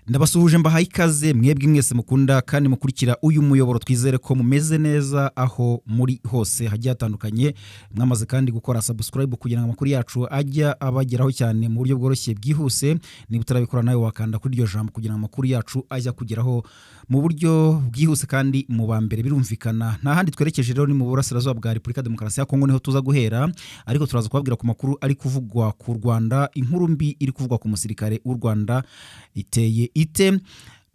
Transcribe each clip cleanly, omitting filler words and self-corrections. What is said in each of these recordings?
Ndabasuhuje mbahaye ikaze mwebwe mwese mukunda kandi mukurikira uyu muyoboro twizere ko mumeze neza aho muri hose hagiye hatandukanye mwamaze kandi gukora subscribe kugira ngo amakuru yacu ajya abageraho cyane mu buryo bworoshye bwihuse niba utarabikora nawe wakanda kuri iryo jambo kugira ngo amakuru yacu ajya kugeraho mu buryo bwihuse kandi mu bambere birumvikana nta handi twerekeje rero ni mu burasirazuba bwa Repubulika Demokarasi ya Kongo niho tuza guhera ariko turaza kubabwira ku makuru ari kuvugwa ku Rwanda inkuru mbi iri kuvugwa ku musirikare w'u Rwanda iteye ite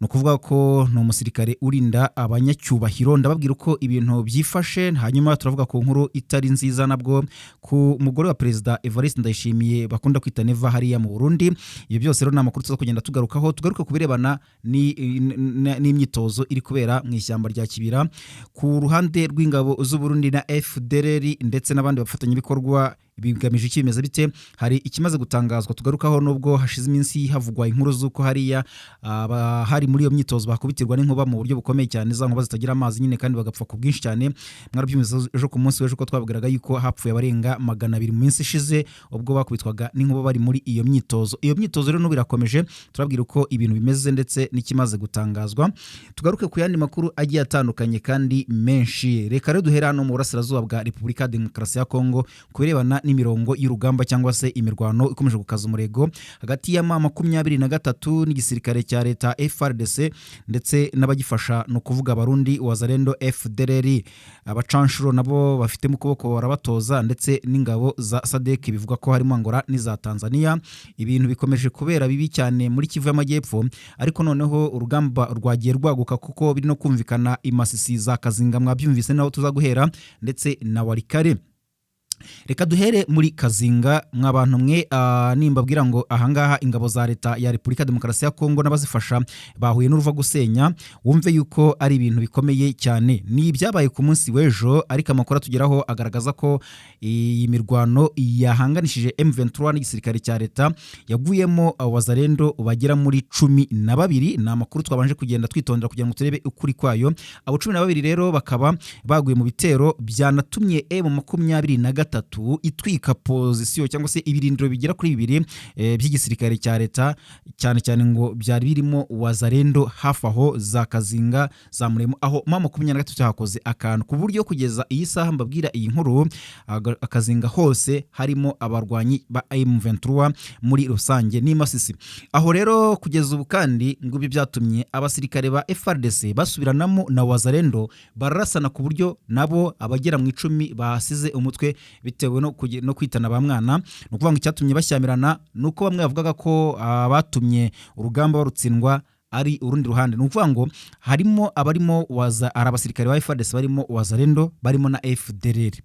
no kuvuga ko no musirikare urinda abanyacyubahiro ndababwira uko ibintu byifashe hanyuma turavuga ku nkuru itari nziza nabwo ku mugore wa President Evariste Ndayishimiye bakunda kwita Neva hariya mu Burundi ibyo byose rero namakuru tuza kugenda tugaruka kubirebana n'imyitozo iri kubera mu ishyamba rya Kibira ku ruhande rw'ingabo z'u Burundi na FDLR ndetse n'abandi bafatanya bikorwa bigamije ikimeza bite hari ikimaze gutangazwa tugarukaho nubwo hashize iminsi havugwa inkuru z'uko hariya hari muri iyo myitozo bakubitirwa n'inkuba mu buryo bukomeye cyane za nkuba zitagira amazi nyine kandi bagapfa ku bwinshi cyane mwarabyumvise ejo ku munsi w'ejo ko twabwiraga yuko hapfuye abarenga 200 mu minsi ishize ubwo bakubitwaga n'inkuba bari muri iyo myitozo rero no birakomeje turabwira uko ibintu bimeze ndetse n'ikimaze gutangazwa tugaruke ku yandi makuru agiye atandukanye kandi menshi reka rero duhera hano mu burasirazuba bwa Repubulika Demokarasi ya Kongo kubirebana n'imirongo y'urugamba cyangwa se imirwano ikomeje gukaza umurego hagati ya 23 n'igisirikare cya leta FARDC ndetse n'abagifasha no kuvuga abarundi wazalendo FDLR abacanshuro nabo bafite mu kuboko barabatoza ndetse n'ingabo za SADC bivuga ko harimo Angola n'iza Tanzania ibintu bikomeje kubera bibi cyane muri Kivu y'Amajyepfo ariko noneho urugamba rwagiye rwaguka kuko biri no kumvikana imasisi za Kazinga mwabyumvise naho tuza guhera ndetse na Warikare reka duhere muri Kazinga mwabantu mwe nimbabwira ngo ahangaha ingabo za leta ya Repubulika Demokarasi ya Kongo n'abazifasha bahuye n'uruva gusenya wumve yuko ari ibintu bikomeye cyane ni byabaye ku munsi w'ejo ariko amakuru tugeraho agaragaza ko iyi mirwano yahanganishije M23 n'igisirikare cya leta yaguyemo wazalendo bagera muri 12 na makuru twabanje kugenda twitondera kugira ngo turebe ukuri kwayo abo 12 rero bakaba baguye mu bitero byanatumye M23 itwika pozisiyo cyangwa se ibirindiro bigera kuri 2 by'igisirikare cya leta cyane ngo byari birimo wazalendo hafi aho za Kazinga za Muremo aho 23 hakoze akantu ku buryo kugeza iyi saha mbabwira iyi nkuru Kazinga hose harimo abarwanyi ba M23 muri rusange n'imasisi aho rero kugeza ubu kandi ngo byatumye abasirikare ba FARDC basubiranamo na wazalendo barasana ku buryo nabo abagera mu 10 bahasize umutwe bitewe no kwitana ba mwana no kuvuga ngo icyatumye bashyamirana nuko bamwe bavugaga ko batumye urugamba barutsindwa ari urundi ruhande no kuvuga ngo harimo abarimo abasirikare ba FARDC barimo wazalendo barimo na FDLR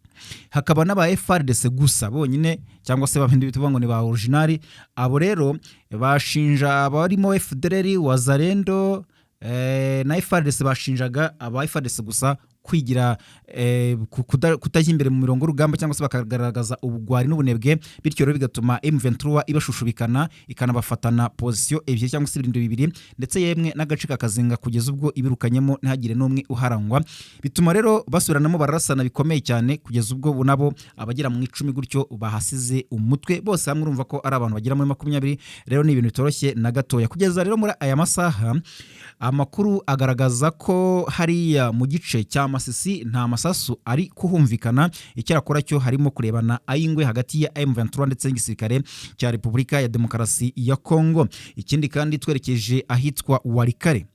hakaba n'aba FARDC gusa bonyine cyangwa se babindi bituvuga ngo ni ba original abo rero bashinja abarimo FDLR wazalendo na FARDC bashinjaga aba FARDC gusa kwigira kutajya imbere mu mirongo rugamba cyangwa se bakagaragaza ubugwari n'ubunebwe bityo rero bigatuma M23 ibashushubikana ikanabafatana position ebyiri cyangwa se 2 ndetse yemwe n'agace kakazinga kugeza ubwo ibirukanyemo ntihagire n'umwe uharangwa bituma rero basubiranamo barasana bikomeye cyane kugeza ubwo nabo abagera mu 10 gutyo bahasize umutwe bose hamwe urumva ko ari abantu bagera muri 20 rero ni ibintu bitoroshye na gatoya kugeza rero muri aya masaha amakuru agaragaza ko hariya mu gice cya Masisi nta masasu ari kuhumvikana icyarakora cyo harimo kurebana ayingwe hagati ya M23 ndetse n'igisirikare cya Repubulika ya Demokarasi ya Kongo ikindi kandi twerekeje ahitwa Warikare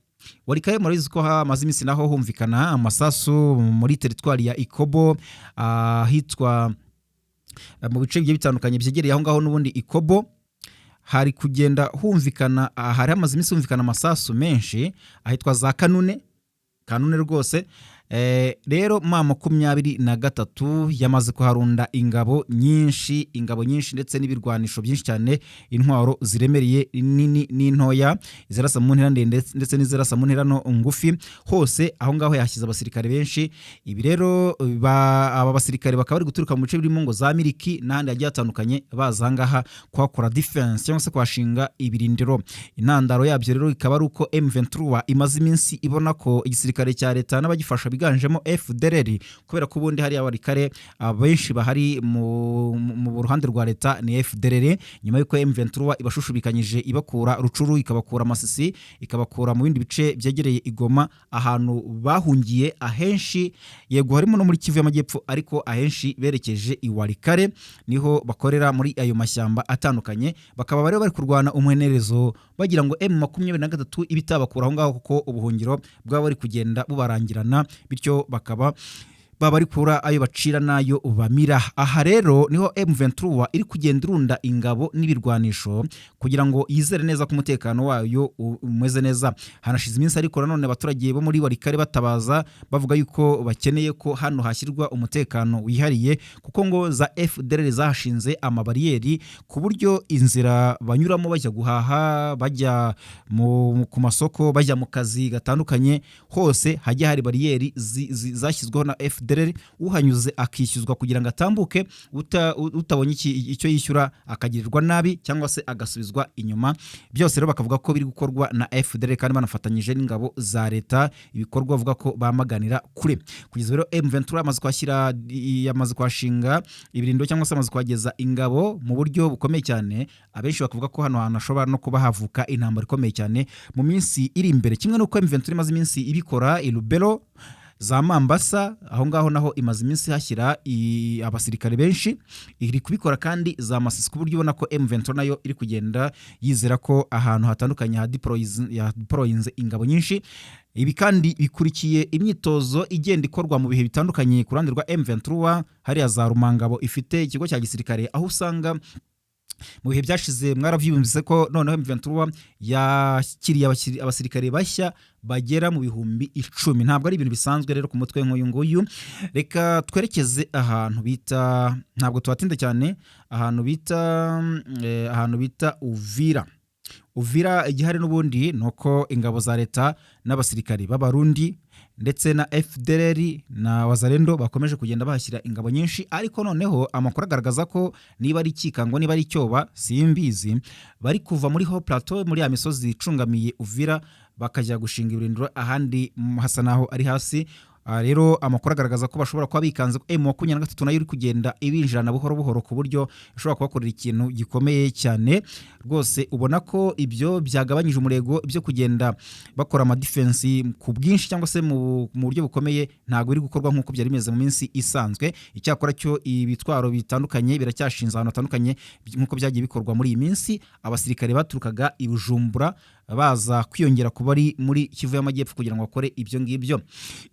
murizi ko hamaze iminsi naho humvikana amasasu muri teritwari ya Ikobo ahitwa mu bice bigiye bitandukanye byegereye aho ngaho n'ubundi Ikobo hari kugenda humvikana hari hamaze iminsi humvikana amasasu menshi ahitwa za Kanune rwose rero 23 yamaze kuharunda ingabo nyinshi ndetse n'ibirwanisho byinshi cyane intwaro ziremereye nini n'intoya izirasa mu ntera ndende ndetse n'izirasa mu ntera ngufi hose aho ngaho yashyize abasirikare benshi ibi rero aba basirikare bakaba bari guturuka mu bice birimo ngo za Miliki n'ahandi hagiye hatandukanye baza ngaha kwakora defense cyangwa se kwashinga ibirindiro intandaro yabyo rero ikaba ari uko M23 imaze iminsi ibona ko igisirikare cya leta n'abagifasha ziganjemo FDLR kubera ko ubundi hari abarikare abenshi bahari mu ruhande rwa leta ni FDLR nyuma yuko M23 ibashushubikanyije ibakura Rucuru ikabakura Masisi ikabakura mu bindi bice byegereye Igoma ahantu bahungiye ahenshi yego harimo no muri Kivu y'Amajyepfo ariko ahenshi berekeje iwarikare niho bakorera muri ayo mashyamba atandukanye bakaba bari kurwana umwenerezo bagira ngo M23 ibitabakura aho ngaho kuko ubuhungiro bwaba bari kugenda bubarangirana bityo bakaba bari kura ayo bacira nayo bamira. Aha rero niho M23 iri kugenda irunda ingabo n'ibirwanisho kugira ngo yizere neza ko umutekano wayo umeze neza. Hanashize iminsi ariko nanone abaturage bo muri warikare batabaza bavuga yuko bakeneye ko hano hashyirwa umutekano wihariye kuko ngo za FDLR zahashinze amabariyeri ku buryo inzira banyuramo bajya guhaha bajya ku masoko bajya mu kazi gatandukanye hose hajya hari bariyeri zashyizweho na FDLR uhanyuze akishyuzwa kugira ngo atambuke utabonye icyo yishyura akagirirwa nabi cyangwa se agasubizwa inyuma. Byose rero bakavuga ko biri gukorwa na FDLR kandi banafatanyije n'ingabo za leta ibikorwa bavuga ko bamaganira kure. Kugeza rero M23 yamaze kwashinga ibirindo cyangwa se amaze kwageza ingabo mu buryo bukomeye cyane. Abenshi bakavuga ko hano hanashobora no kuba havuka intambara ikomeye cyane mu minsi iri imbere kimwe nuko M23 imaze iminsi ibikora Lubero za Mambasa aho ngaho naho imaze iminsi hashyira abasirikare benshi iri kubikora kandi za Masisi ku buryo ubona ko M23 nayo iri kugenda yizera ko ahantu hatandukanye ha deployinze ingabo nyinshi. Ibi kandi bikurikiye imyitozo igenda ikorwa mu bihe bitandukanye ku ruhande rwa M23 hari za Rumangabo ifite ikigo cya gisirikare aho usanga mu bihe byashize mwaravyumvise ko noneho M23 yakiriye abasirikare bashya bagera mu bihumbi 10. Ntabwo ari ibintu bisanzwe rero ku mutwe nk'uyu nguyu. Reka twerekeze ahantu bita ntabwo tuhatinda cyane ahantu bita Uvira igihari n'ubundi nuko ingabo za leta n'abasirikare b'abarundi ndetse na FDLR na Wazalendo bakomeje kugenda bahashyira ingabo nyinshi ariko noneho amakuru agaragaza ko niba ari Kikango niba ari Cyoba simbizi bari kuva muri Ho Plateau muri ya misozi icungamiye Uvira bakajya gushinga ibirindiro ahandi hasa naho ari hasi. Rero amakuru agaragaza ko bashobora kuba bikanze ko M23 nayo iri kugenda ibinjirana buhoro buhoro ku buryo ishobora kubakorera ikintu gikomeye cyane rwose. Ubona ko ibyo byagabanyije umurego byo kugenda bakora ama defense ku bwinshi cyangwa se mu buryo bukomeye ntago iri gukorwa nkuko byari bimeze mu minsi isanzwe. Icyakora cyo ibitwaro bitandukanye biracyashinze ahantu hatandukanye nkuko byagiye bikorwa muri iyi minsi. Abasirikare baturukaga i Bujumbura baza kwiyongera kuba ari muri Kivu y'Amajyepfo kugira ngo bakore ibyo ngibyo.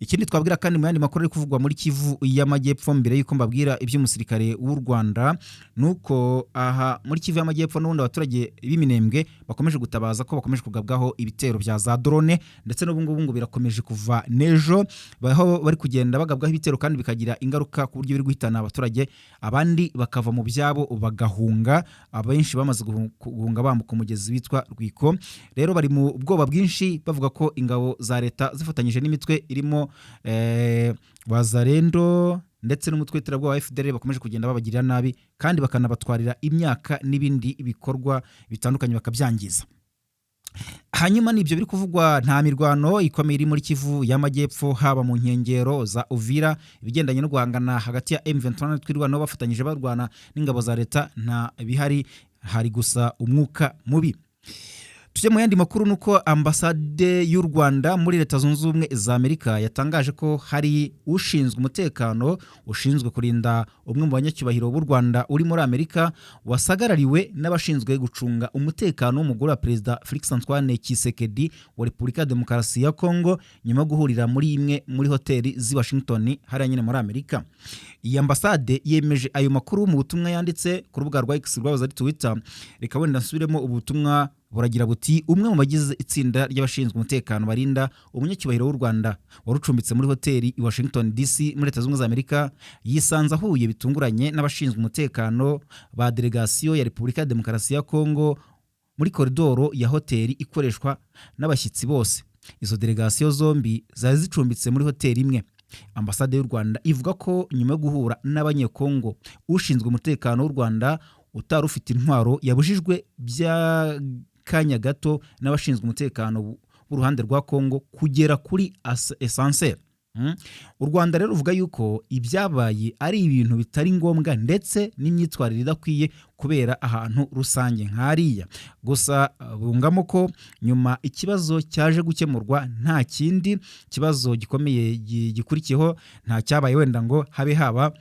Ikindi twabwira kandi mu yandi makuru ari kuvugwa muri Kivu y'Amajyepfo mbere yuko mbabwira iby'umusirikare w'u Rwanda nuko aha muri Kivu y'Amajyepfo n'ubundi abaturage b'iminembwe bakomeje gutabaza ko bakomeje kugabwaho ibitero bya za drone ndetse n'ubungubu ngo birakomeje kuva nejo baho bari kugenda bagabwaho ibitero kandi bikagira ingaruka ku buryo biri guhitana abaturage abandi bakava mu byabo bagahunga. Abenshi bamaze guhunga bambuka umugezi witwa Rwiko. Rero bari mu bwoba bwinshi bavuga ko ingabo za leta zifatanyije n'imitwe irimo Wazalendo ndetse n'umutwe w'iterabwoba wa FDLR bakomeje kugenda babagirira nabi kandi bakanabatwarira imyaka n'ibindi bikorwa bitandukanye bakabyangiza. Hanyuma nibyo biri kuvugwa nta mirwano ikomeye iri muri Kivu y'Amajyepfo haba mu nkengero za Uvira ibigendanye no guhangana hagati ya M23 twirwana bafatanyije barwana n'ingabo za leta nta bihari hari gusa umwuka mubi. Tujye mu yandi makuru nuko ambasade y'u Rwanda muri Leta Zunze Ubumwe za Amerika yatangaje ko hari ushinzwe umutekano ushinzwe kurinda umwe mu banyacyubahiro b'u Rwanda uri muri Amerika wasagarariwe n'abashinzwe gucunga umutekano w'umugore wa Perezida Felix Antoine Tshisekedi wa Repubulika ya Demokarasi ya Kongo nyuma yo guhurira muri imwe muri hoteli z'i Washington hariya nyine muri Amerika. Iyi ambasade yemeje ayo makuru mu butumwa yanditse ku rubuga rwa X rwahoze ari Twitter. Reka wenda nsubiremo ubutumwa buragira buti umwe mu bagize itsinda ry'abashinzwe umutekano barinda umunyacyubahiro w'u Rwanda warucumbitse muri hoteli i Washington DC muri Leta Zunze Ubumwe za Amerika yisanze ahuye bitunguranye n'abashinzwe umutekano ba delegasiyo ya Repubulika ya Demokarasi ya Kongo muri koridoro ya hoteli ikoreshwa n'abashyitsi bose. Izo delegasiyo zombi zari zicumbitse muri hoteli imwe. Ambasade y'u Rwanda ivuga ko nyuma yo guhura n'abanyekongo ushinzwe umutekano w'u Rwanda utari ufite intwaro yabujijwe bya kanya gato n'abashinzwe umutekano w'uruhande rwa Kongo kugera kuri essentiel U Rwanda rero ruvuga yuko ibyabaye ari ibintu bitari ngombwa ndetse n'imyitwarire idakwiye kubera ahantu rusange nk'ariya. Gusa bungamo ko nyuma ikibazo cyaje gukemurwa nta kindi kibazo gikomeye gikurikiyeho, nta cyabaye wenda ngo habe haba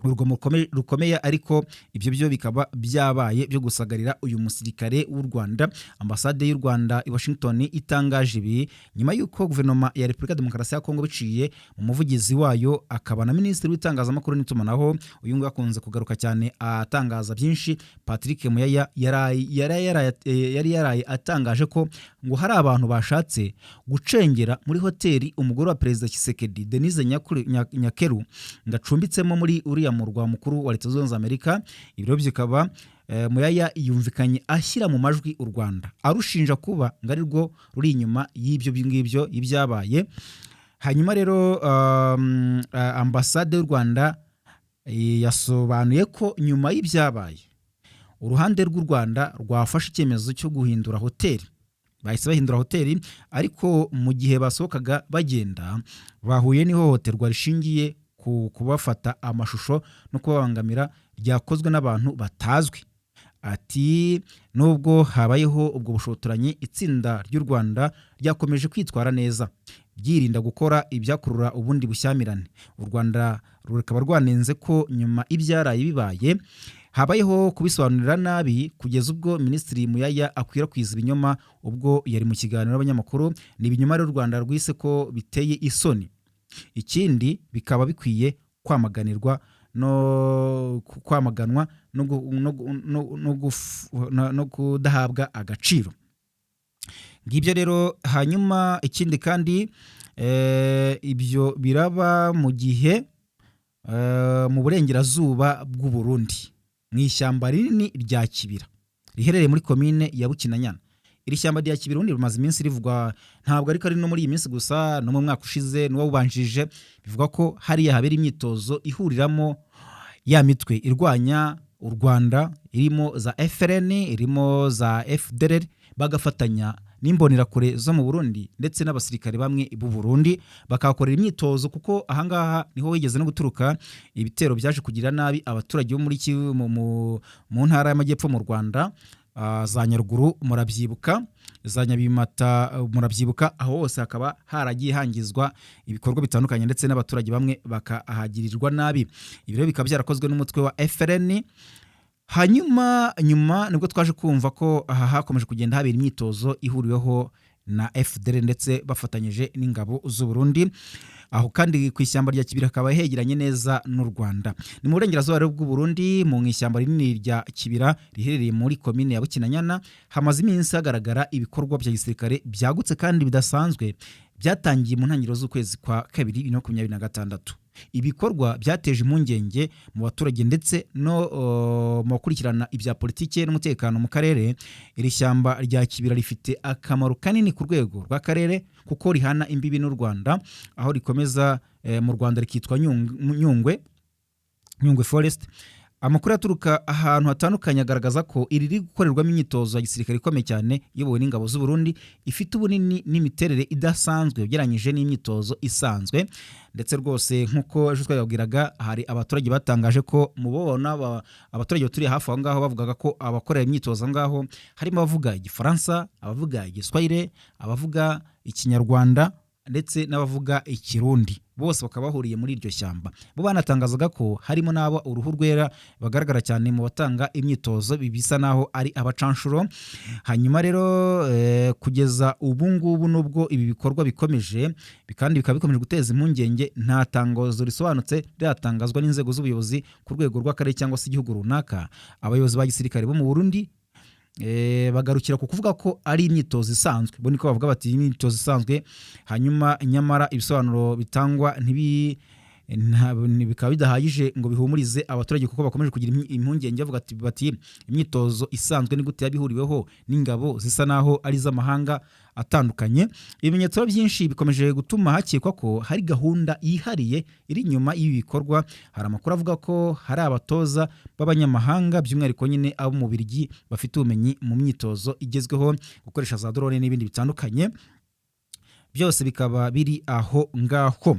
urugomo rukomeye, ariko ibyo byo bikaba byabaye byo gusagarira uyu musirikare w'u Rwanda. Ambasade y'u Rwanda i Washington itangaje ibi nyuma y'uko guverinoma ya Repubulika Demokarasi ya Kongo biciye mu muvugizi wayo akaba na minisitiri w'itangazamakuru n'itumanaho, uyu nguyu akunze kugaruka cyane atangaza byinshi, Patrick Muyaya yari yaraye atangaje ko ngo hari abantu bashatse gucengera muri hoteli umugore wa Perezida Tshisekedi Denise Nyakeru ngacumbitsemo muri uriya murwa mukuru wa Leta Zunze Ubumwe za Amerika. Ibiro bikaba Muyaya yumvikanye ashyira mu majwi u Rwanda arushinja kuba ngo ari rwo ruri inyuma y'ibyo ngibyo ibyabaye. Hanyuma rero ambasade y'u Rwanda yasobanuye ko nyuma y'ibyabaye uruhande rw'u Rwanda rwafashe icyemezo cyo guhindura hoteli. Bahise bahindura hoteli, ariko mu gihe basohokaga bagenda bahuye n'ihohoterwa rishingiye kubafata amashusho no kubabangamira ryakozwe n'abantu batazwi. Ati nubwo habayeho ubwo bushotoranyi, itsinda ry'u Rwanda ryakomeje kwitwara neza byirinda gukora ibyakurura ubundi bushyamirane. U Rwanda rukaba rwanenze ko nyuma ibyaraye bibaye habayeho kubisobanurira nabi kugeza ubwo Minisitiri Muyaya akwirakwiza ibinyoma ubwo yari mu kiganiro n'abanyamakuru. Ni ibinyoma rero u Rwanda rwise ko biteye isoni, ikindi bikaba bikwiye kwamaganwa no kudahabwa agaciro. Ngibyo rero. Hanyuma ikindi kandi ibyo biraba mu gihe mu burengerazuba bw'u Burundi mu ishyamba rinini rya Kibira riherereye muri komine ya Bukinanyana. Iri shyamba rya Kibira ubundi rimaze iminsi rivugwa, ntabwo ariko ari no muri iyi minsi gusa, no mu mwaka ushize n'uwawubanjije, bivuga ko hariya habera imyitozo ihuriramo ya mitwe irwanya u Rwanda, irimo za FRN, irimo za FDLR, bagafatanya n'imbonerakure zo mu Burundi ndetse n'abasirikare bamwe b'u Burundi bakakorera imyitozo, kuko ahangaha niho wigeze no guturuka ibitero byaje kugira nabi abaturage bo muri mu ntara y'Amajyepfo mu Rwanda, za Nyaruguru murabyibuka, za Nyabimata murabyibuka, aho hose hakaba haragiye hangizwa ibikorwa bitandukanye ndetse n'abaturage bamwe bakahagirirwa nabi. Ibi rero bikaba byarakozwe n'umutwe wa FRN. Hanyuma nyuma nibwo twaje kumva ko aha hakomeje kugenda habera imyitozo ihuriweho na FDL ndetse bafatanyije n'ingabo z'u Burundi. Aho kandi ku ishyamba rya Kibira hakaba hegeranye neza n'u Rwanda. Ni mu burengerazuba bw'u Burundi mu ishyamba rinini rya Kibira riherereye muri komine ya Bukinanyana, hamaze iminsi hagaragara ibikorwa bya gisirikare byagutse kandi bidasanzwe byatangiye mu ntangiriro z'ukwezi kwa kabiri 2026. Ibikorwa byateje impungenge mu baturage ndetse no mu bakurikirana ibya politike n'umutekano mu karere. Iri shyamba rya Kibira rifite akamaro kanini ku rwego rw'akarere kuko rihana imbibi n'u Rwanda, aho rikomeza mu Rwanda rikitwa Nyungwe Forest. Amakuru aturuka ahantu hatandukanye agaragaza ko iri riri gukorerwamo imyitozo ya gisirikare ikomeye cyane iyobowe n'ingabo z'u Burundi, ifite ubunini n'imiterere idasanzwe ugereranyije n'imyitozo isanzwe. Ndetse rwose nk'uko ejo twababwiraga, hari abaturage batangaje ko mubona abaturage baturiye hafi aho ngaho bavugaga ko abakorera imyitozo ngaho harimo abavuga Igifaransa, abavuga Igiswahili, abavuga Ikinyarwanda ndetse n'abavuga Ikirundi, bose bakaba bahuriye muri iryo shyamba. Bo banatangazaga ko harimo n'abo uruhu rwera bagaragara cyane mu batanga imyitozo, bisa naho ari abacanshuro. Hanyuma rero kugeza ubu ngubu nubwo ibi bikorwa bikomeje kandi bikaba bikomeje guteza impungenge, nta tangazo risobanutse riratangazwa n'inzego z'ubuyobozi ku rwego rw'akarere cyangwa se igihugu runaka. Abayobozi ba gisirikare bo mu Burundi bagarukira ku kuvuga ko ari imyitozo isanzwe, bo niko bavuga bati imyitozo isanzwe. Hanyuma nyamara ibisobanuro bitangwa bikaba bidahagije ngo bihumurize abaturage, kuko bakomeje kugira impungenge bavuga bati imyitozo isanzwe ni gute yabihuriweho n'ingabo zisa naho ari z'amahanga atandukanye. Ibimenyetso byinshi bikomeje gutuma hakekwa ko hari gahunda yihariye iri nyuma y'ibi bikorwa. Hari amakuru avuga ko hari abatoza b'abanyamahanga by'umwihariko nyine abo mu Bubiligi bafite ubumenyi mu myitozo igezweho, gukoresha za drone n'ibindi bitandukanye, byose bikaba biri aho ngaho.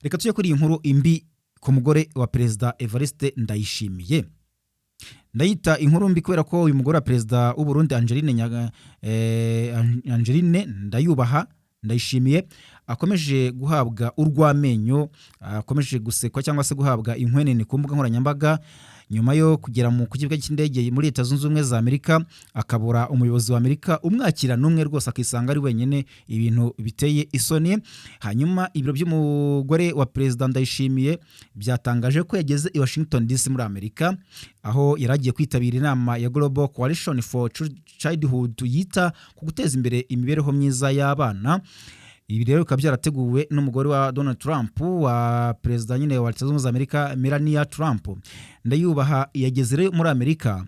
reka tujye kuri iyi nkuru imbi ku mugore wa perezida Evariste Ndayishimiye. Ndayita inkuru mbi kubera ko uyu mugore wa perezida w'u Burundi Angeline Ndayubaha Ndayishimiye akomeje guhabwa urw'amenyo, akomeje gusekwa cyangwa se guhabwa inkwenene ku mbuga nkoranyambaga nyuma yo kugera mu kibuga cy'indege muri Leta Zunze Ubumwe za Amerika akabura umuyobozi wa Amerika umwakira n'umwe rwose akisanga ari wenyine, ibintu biteye isoni. Hanyuma ibiro by'umugore wa perezida Ndayishimiye byatangaje ko yageze i Washington DC muri Amerika, aho yaragiye kwitabira inama ya Global Coalition for Childhood yita ku guteza imbere imibereho myiza y'abana. Ibi rero bikaba byarateguwe n'umugore wa Donald Trump, wa perezida nyine wa Leta Zunze Ubumwe za Amerika Melania Trump. Ndayubaha yageze rero muri Amerika,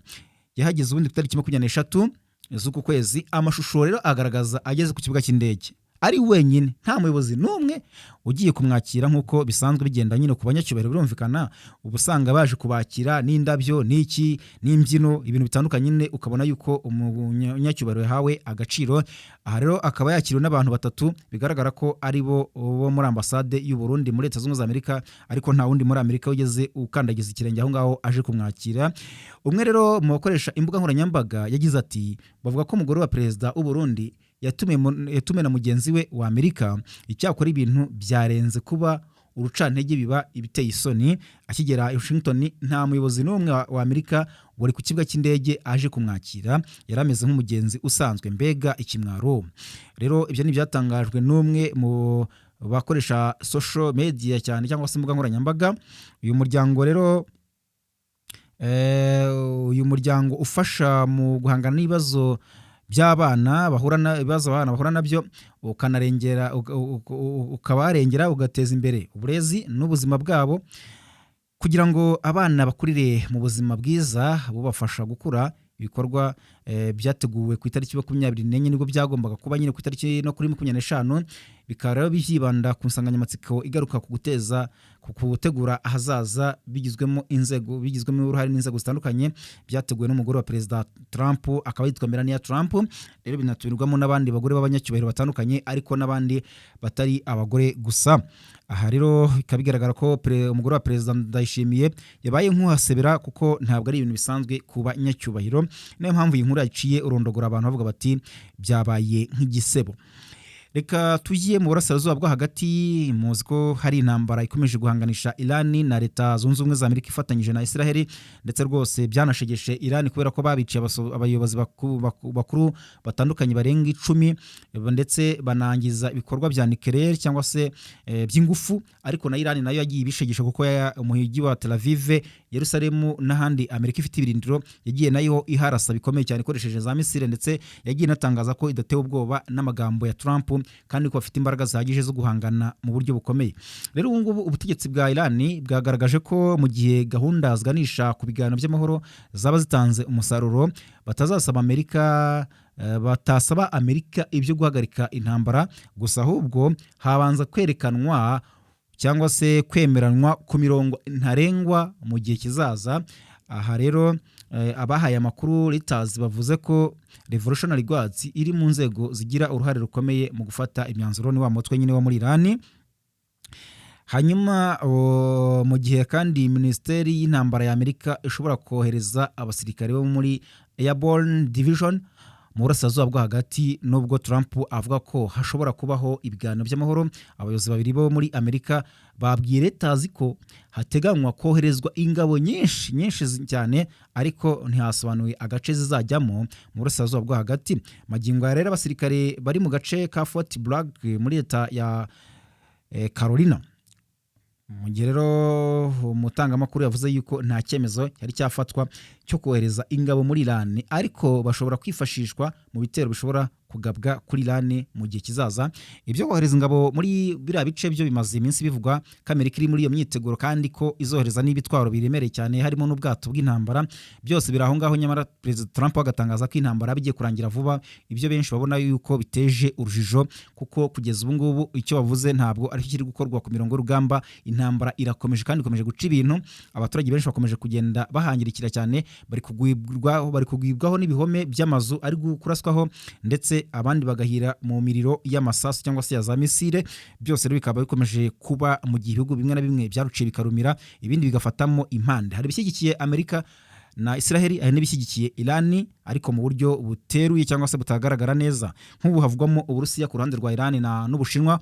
yahageze ubundi ku itariki 23 z'uku kwezi. Amashusho rero agaragaza ageze ku kibuga cy'indege ari wenyine, nta muyobozi n'umwe ugiye kumwakira nk'uko bisanzwe bigenda nyine ku banyacyubahiro. Birumvikana ubusanga baje kubakira n'indabyo n'iki n'imbyino, ibintu bitandukanye nyine, ukabona yuko umunyacyubahiro yahawe agaciro. Aha rero akaba yakiriwe n'abantu batatu bigaragara ko ari bo muri ambasade y'u Burundi muri Leta Zunze Ubumwe za Amerika, ariko nta wundi muri Amerika ugeze ukandagiza ikirenge aho ngaho aje kumwakira. Umwe rero mu bakoresha imbuga nkoranyambaga yagize ati, bavuga ko umugore wa perezida w'u Burundi yatume na mugenzi we wa Amerika, icyakora ibintu byarenze kuba urucantege, biba ibiteye isoni. Akigera i Washington nta muyobozi n'umwe wa Amerika wari ku kibuga cy'indege aje kumwakira, yarameze nk'umugenzi usanzwe, mbega ikimwaro. Rero ibyo ni byatangajwe n'umwe mu bakoresha social media cyane cyangwa se imbuga nkoranyambaga. Uyu muryango rero uyu muryango ufasha mu guhangana n'ibibazo by'abana bahura nabyo, ukabarengera ugateza imbere uburezi n'ubuzima bwabo kugira ngo abana bakurire mu buzima bwiza bubafasha gukura. Ibikorwa byateguwe ku itariki 24 nibwo byagombaga kuba nyine ku itariki no kuri 25, bikaba rero byibanda ku nsanganyamatsiko igaruka ku gutegura ahazaza bigizwemo uruhare n'inzego zitandukanye, byateguwe n'umugore wa perezida Trump akaba yitwa Melania Trump. Rero binatumirwamo n'abandi bagore b'abanyacyubahiro batandukanye, ariko n'abandi batari abagore gusa. Aha rero bikaba bigaragara ko umugore wa perezida Ndayishimiye yabaye nk'uhasebera, kuko ntabwo ari ibintu bisanzwe ku banyacyubahiro. Niyo mpamvu iyi nkuru yaciye urondogora abantu bavuga bati byabaye nk'igisebo. Reka tugiye mu burasirazuba bwo hagati. Muzi ko hari intambara ikomeje guhanganisha Irani na Leta Zunze Ubumwe za Amerika ifatanyije na Israel, ndetse rwose byanashegeshe Irani kubera ko babiciye abayobozi bakuru batandukanye barenga 10, ndetse banangiza ibikorwa bya nucleaire cyangwa se by'ingufu. Ariko na Irani nayo yagiye ibishegesha kuko umujyi wa Tel Aviv, Yerusalemu n'ahandi Amerika ifite ibirindiro yagiye nayo iharasa bikomeye cyane ikoresheje za misile, ndetse yagiye inatangaza ko idatewe ubwoba n'amagambo ya Trump, kandi ko bafite imbaraga zihagije zo guhangana mu buryo bukomeye. Rero ubu ngubu ubutegetsi bwa Irani bwagaragaje ko mu gihe gahunda ziganisha ku biganiro by'amahoro zaba zitanze umusaruro, batasaba Amerika ibyo guhagarika intambara gusa, ahubwo habanza kwerekanwa cyangwa se kwemeranwa ku mirongo ntarengwa mu gihe kizaza. Aha rero abahaye amakuru Reuters bavuze ko Revolutionary Guards iri mu nzego zigira uruhare rukomeye mu gufata imyanzuro, ni wa mutwe nyine wo muri Irani. Hanyuma mu gihe kandi Minisiteri y'Intambara ya Amerika ishobora kohereza abasirikare bo muri Airborne Division mu burasirazuba bwo hagati, nubwo Trump avuga ko hashobora kubaho ibiganiro by'amahoro. Abayobozi babiri bo muri Amerika babwiye Reuters ko hateganywa koherezwa ingabo nyinshi cyane, ariko ntihasobanuye agace zizajyamo mu burasirazuba bwo hagati. Magingo ya rero abasirikare bari mu gace ka Fort Bragg muri leta ya Carolina. Mu gihe rero umutangamakuru yavuze yuko nta cyemezo yari cyafatwa cyo kohereza ingabo muri Irani, ariko bashobora kwifashishwa mu bitero bishobora kugabwa kuri Irani mu gihe kizaza. Ibyo kohereza ingabo muri biriya bice byo bimaze iminsi bivugwa ko Amerika iri muri iyo myiteguro, kandi ko izohereza n'ibitwaro biremereye cyane harimo n'ubwato bw'intambara. Byose biri aho ngaho, nyamara Perezida Trump agatangaza ko intambara bigiye kurangira vuba. Ibyo benshi babona yuko biteje urujijo, kuko kugeza ubu ngubu icyo bavuze ntabwo ari kiri gukorwa ku mirongo y'urugamba. Intambara irakomeje kandi ikomeje guca ibintu. Abaturage benshi bakomeje kugenda bahangirikira cyane, bari kugwibwaho n'ibihome by'amazu ari kuraswaho, ndetse ndetse abandi bagahira mu miriro y'amasasu cyangwa se ya za misile. Byose rero bikaba bikomeje kuba mu gihe ibihugu bimwe na bimwe byaruciye bikarumira, ibindi bigafatamo impande. Hari ibishyigikiye Amerika na Israel, hari n'ibishyigikiye Iran ariko mu buryo buteruye cyangwa se butagaragara neza. Nk'ubu havugwamo Uburusiya ku ruhande rwa Iran n'Ubushinwa,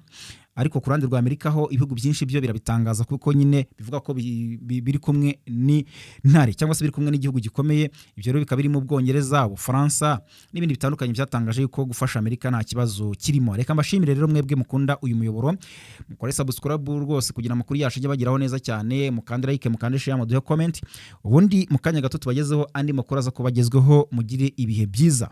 ariko ku ruhande rwa Amerika ho ibihugu byinshi byo birabitangaza kuko nyine bivuga ko biri kumwe ni ntare cyangwa se biri kumwe n'igihugu gikomeye. Ibyo rero bikaba biri mu Bwongereza, Ubufaransa n'ibindi bitandukanye byatangaje yuko gufasha Amerika nta kibazo kirimo. Reka mbashimire rero mwebwe mukunda uyu muyoboro, mukore subscribe rwose kugira amakuru yacu ajye bageraho neza cyane, mukande like, mukande share, muduhe comment, ubundi mu kanya gato tubagezeho andi makuru aza kubagezweho. Mugire ibihe byiza.